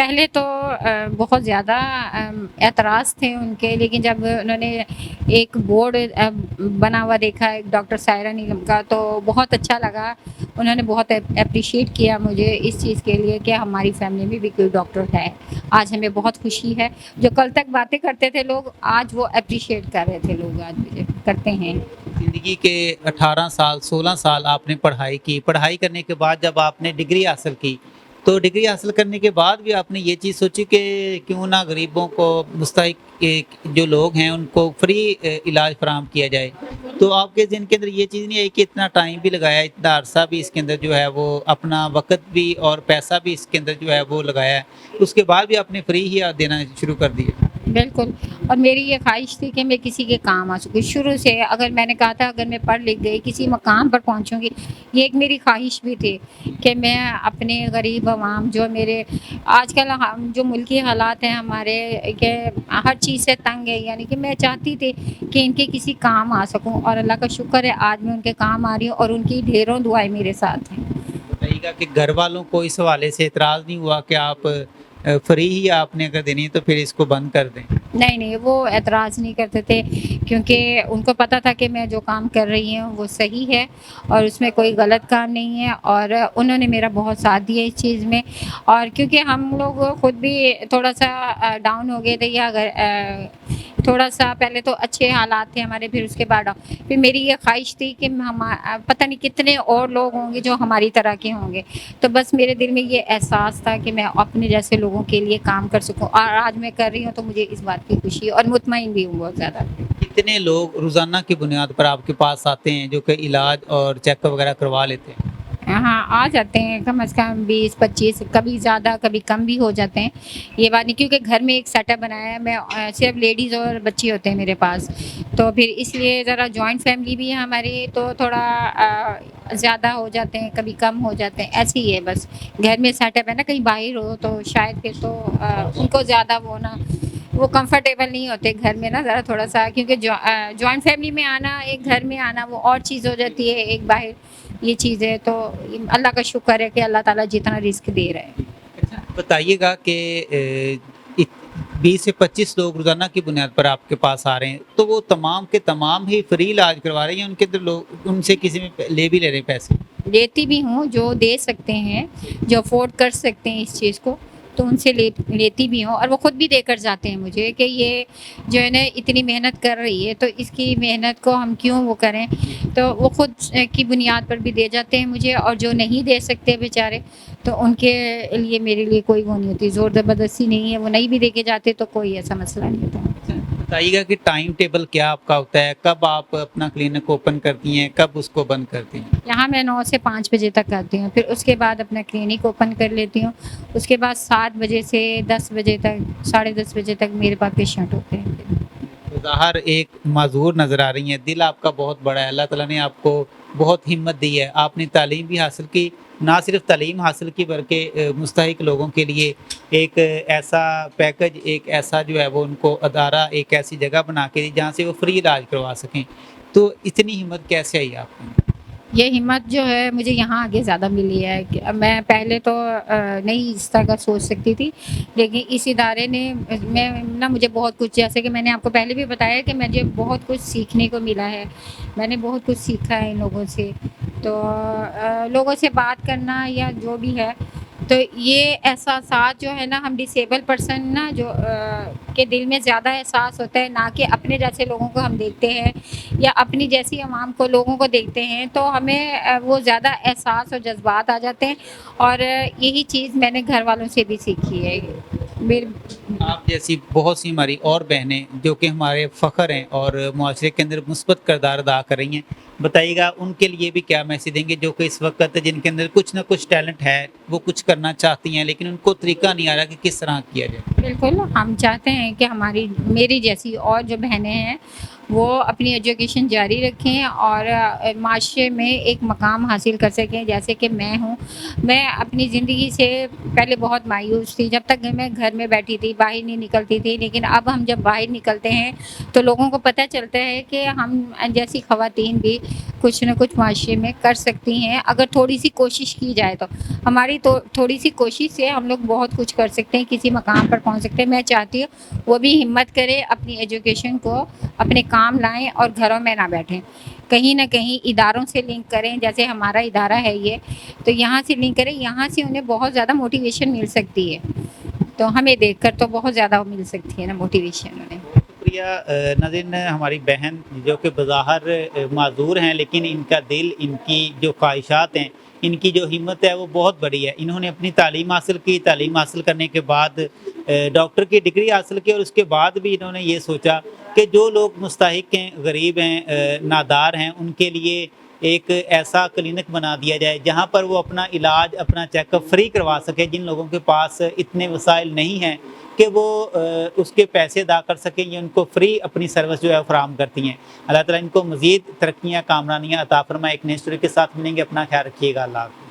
پہلے تو بہت زیادہ اعتراض تھے ان کے، لیکن جب انہوں نے ایک بورڈ بنا ہوا دیکھا ایک ڈاکٹر سائرہ نیلم کا تو بہت اچھا لگا. انہوں نے بہت اپریشیٹ کیا مجھے اس چیز کے لیے کہ ہماری فیملی میں بھی کوئی ڈاکٹر ہے. آج ہمیں بہت خوشی ہے. جو کل تک باتیں کرتے تھے لوگ، آج وہ اپریشیٹ کر رہے تھے لوگ، آج مجھے کرتے ہیں. زندگی کے 18 سال 16 سال آپ نے پڑھائی کرنے کے بعد جب آپ نے ڈگری حاصل کی، تو ڈگری حاصل کرنے کے بعد بھی آپ نے یہ چیز سوچی کہ کیوں نہ غریبوں کو، مستحق جو لوگ ہیں ان کو فری علاج فراہم کیا جائے. تو آپ کے ذہن کے اندر یہ چیز نہیں آئی کہ اتنا ٹائم بھی لگایا، اتنا عرصہ بھی اس کے اندر جو ہے وہ اپنا وقت بھی اور پیسہ بھی اس کے اندر جو ہے وہ لگایا ہے، اس کے بعد بھی آپ نے فری ہی دینا شروع کر دیا؟ بالکل. اور میری یہ خواہش تھی کہ میں کسی کے کام آ سکوں شروع سے. اگر میں نے کہا تھا اگر میں پڑھ لکھ گئی کسی مقام پر پہنچوں گی، یہ ایک میری خواہش بھی تھی کہ میں اپنے غریب عوام جو میرے آج کل جو ملکی حالات ہیں ہمارے کہ ہر چیز سے تنگ ہے، یعنی کہ میں چاہتی تھی کہ ان کے کسی کام آ سکوں، اور اللہ کا شکر ہے آج میں ان کے کام آ رہی ہوں، اور ان کی ڈھیروں دعائیں میرے ساتھ ہیں. بتائیے گا کہ گھر والوں کو اس حوالے سے اعتراض نہیں ہوا کہ آپ فری ہی آپ نے اگر دینی ہے تو پھر اس کو بند کر دیں؟ نہیں، وہ اعتراض نہیں کرتے تھے، کیونکہ ان کو پتہ تھا کہ میں جو کام کر رہی ہوں وہ صحیح ہے اور اس میں کوئی غلط کام نہیں ہے، اور انہوں نے میرا بہت ساتھ دیا اس چیز میں. اور کیونکہ ہم لوگ خود بھی تھوڑا سا ڈاؤن ہو گئے تھے، یا تھوڑا سا پہلے تو اچھے حالات تھے ہمارے، پھر اس کے بعد پھر میری یہ خواہش تھی کہ پتہ نہیں کتنے اور لوگ ہوں گے جو ہماری طرح کے ہوں گے. تو بس میرے دل میں یہ احساس تھا کہ میں اپنے جیسے لوگوں کے لیے کام کر سکوں، اور آج میں کر رہی ہوں تو مجھے اس بات کی خوشی ہے اور مطمئن بھی ہوں بہت زیادہ. کتنے لوگ روزانہ کی بنیاد پر آپ کے پاس آتے ہیں جو کہ علاج اور چیک اپ وغیرہ کروا لیتے ہیں؟ ہاں، آ جاتے ہیں کم از کم 20-25، کبھی زیادہ کبھی کم بھی ہو جاتے ہیں. یہ بات نہیں، کیونکہ گھر میں ایک سیٹ اپ بنایا ہے، میں صرف لیڈیز اور بچے ہوتے ہیں میرے پاس، تو پھر اس لیے ذرا جوائنٹ فیملی بھی ہے ہماری، تو تھوڑا زیادہ ہو جاتے ہیں کبھی کم ہو جاتے ہیں، ایسے ہی ہے. بس گھر میں سیٹ اپ ہے نا، کہیں باہر ہو تو شاید پھر تو ان کو زیادہ وہ کمفرٹیبل نہیں ہوتے گھر میں نا، ذرا تھوڑا سا، کیونکہ جوائنٹ فیملی میں آنا، ایک گھر میں آنا وہ اور چیز ہو جاتی ہے، ایک باہر یہ چیز ہے. تو اللہ کا شکر ہے کہ اللہ تعالیٰ جتنا رزق دے رہے ہیں. اچھا بتائیے گا کہ 20 سے 25 لوگ روزانہ کی بنیاد پر آپ کے پاس آ رہے ہیں، تو وہ تمام کے تمام ہی فری علاج کروا رہے ہیں، ان کے اندر لوگ ان سے کسی میں لے بھی لے رہے ہیں پیسے؟ لیتی بھی ہوں، جو دے سکتے ہیں، جو افورڈ کر سکتے ہیں اس چیز کو، تو ان سے لیتی بھی ہوں. اور وہ خود بھی دے کر جاتے ہیں مجھے کہ یہ جو ہے نا اتنی محنت کر رہی ہے تو اس کی محنت کو ہم کیوں وہ کریں. تو وہ خود کی بنیاد پر بھی دے جاتے ہیں مجھے، اور جو نہیں دے سکتے بیچارے تو ان کے لیے میرے لیے کوئی وہ نہیں ہوتی، زور زبردستی نہیں ہے. وہ نہیں بھی دے کے جاتے تو کوئی ایسا مسئلہ نہیں ہوتا. بتائیے گا کہ ٹائم ٹیبل کیا آپ کا ہوتا ہے، کب آپ اپنا کلینک اوپن کرتی ہیں، کب اس کو بند کرتی ہیں؟ یہاں میں 9 سے 5 بجے تک آتی ہوں، پھر اس کے بعد اپنا کلینک اوپن کر لیتی ہوں. اس کے بعد 7 بجے سے 10 بجے تک، 10:30 بجے تک میرے پاس پیشنٹ ہوتے ہیں. ظاہر ایک معذور نظر آ رہی ہیں، دل آپ کا بہت بڑا ہے، اللہ تعالیٰ نے آپ کو بہت ہمت دی ہے. آپ نے تعلیم بھی حاصل کی، نہ صرف تعلیم حاصل کی بلکہ مستحق لوگوں کے لیے ایک ایسا پیکج، ایک ایسا جو ہے وہ ان کو ادارہ، ایک ایسی جگہ بنا کے دی جہاں سے وہ فری علاج کروا سکیں. تو اتنی ہمت کیسے آئی آپ کو؟ یہ ہمت جو ہے مجھے یہاں آگے زیادہ ملی ہے. میں پہلے تو نہیں اس طرح کا سوچ سکتی تھی، لیکن اس ادارے نے مجھے بہت کچھ، جیسے کہ میں نے آپ کو پہلے بھی بتایا کہ مجھے بہت کچھ سیکھنے کو ملا ہے. میں نے بہت کچھ سیکھا ہے ان لوگوں سے. تو لوگوں سے بات کرنا یا جو بھی ہے، تو یہ احساسات جو ہے نا، ہم ڈسیبل پرسن نا جو کے دل میں زیادہ احساس ہوتا ہے، نہ کہ اپنے جیسے لوگوں کو ہم دیکھتے ہیں یا اپنی جیسی عوام کو لوگوں کو دیکھتے ہیں تو ہمیں وہ زیادہ احساس اور جذبات آ جاتے ہیں. اور یہی چیز میں نے گھر والوں سے بھی سیکھی ہے. آپ جیسی بہت سی ہماری اور بہنیں جو کہ ہمارے فخر ہیں اور معاشرے کے اندر مثبت کردار ادا کر رہی ہیں، بتائیے گا ان کے لیے بھی کیا میسیج دیں گے جو کہ اس وقت جن کے اندر کچھ نہ کچھ ٹیلنٹ ہے، وہ کچھ کرنا چاہتی ہیں لیکن ان کو طریقہ نہیں آ رہا کہ کس طرح کیا جائے؟ بالکل، ہم چاہتے ہیں کہ میری جیسی اور جو بہنیں ہیں وہ اپنی ایجوکیشن جاری رکھیں اور معاشرے میں ایک مقام حاصل کر سکیں. جیسے کہ میں ہوں، میں اپنی زندگی سے پہلے بہت مایوس تھی، جب تک میں گھر میں بیٹھی تھی، باہر نہیں نکلتی تھی. لیکن اب ہم جب باہر نکلتے ہیں تو لوگوں کو پتہ چلتا ہے کہ ہم جیسی خواتین بھی کچھ نہ کچھ معاشرے میں کر سکتی ہیں اگر تھوڑی سی کوشش کی جائے تو ہماری تو تھوڑی سی کوشش سے ہم لوگ بہت کچھ کر سکتے ہیں کسی مقام پر پہنچ سکتے ہیں میں چاہتی ہوں وہ بھی ہمت کرے اپنی ایجوکیشن کو اپنے کام لائیں اور گھروں میں نہ بیٹھیں کہیں نہ کہیں اداروں سے لنک کریں جیسے ہمارا ادارہ ہے یہ تو یہاں سے لنک کریں یہاں سے انہیں بہت زیادہ موٹیویشن مل سکتی ہے تو ہمیں دیکھ کر تو بہت زیادہ مل سکتی ہے نا موٹیویشن انہیں شکریہ ناظرین ہماری بہن جو کہ بظاہر معذور ہیں لیکن ان کا دل ان کی جو خواہشات ہیں ان کی جو ہمت ہے وہ بہت بڑی ہے انہوں نے اپنی تعلیم حاصل کی تعلیم حاصل کرنے کے بعد ڈاکٹر کی ڈگری حاصل کی اور اس کے بعد بھی انہوں نے یہ سوچا کہ جو لوگ مستحق ہیں غریب ہیں نادار ہیں ان کے لیے ایک ایسا کلینک بنا دیا جائے جہاں پر وہ اپنا علاج اپنا چیک اپ فری کروا سکے جن لوگوں کے پاس اتنے وسائل نہیں ہیں کہ وہ اس کے پیسے ادا کر سکیں یا ان کو فری اپنی سروس جو ہے فراہم کرتی ہیں اللہ تعالیٰ ان کو مزید ترقیاں کامرانیاں عطا فرمائے ایک نئی اسٹوری کے ساتھ ملیں گے اپنا خیال رکھیے گا اللہ حافظ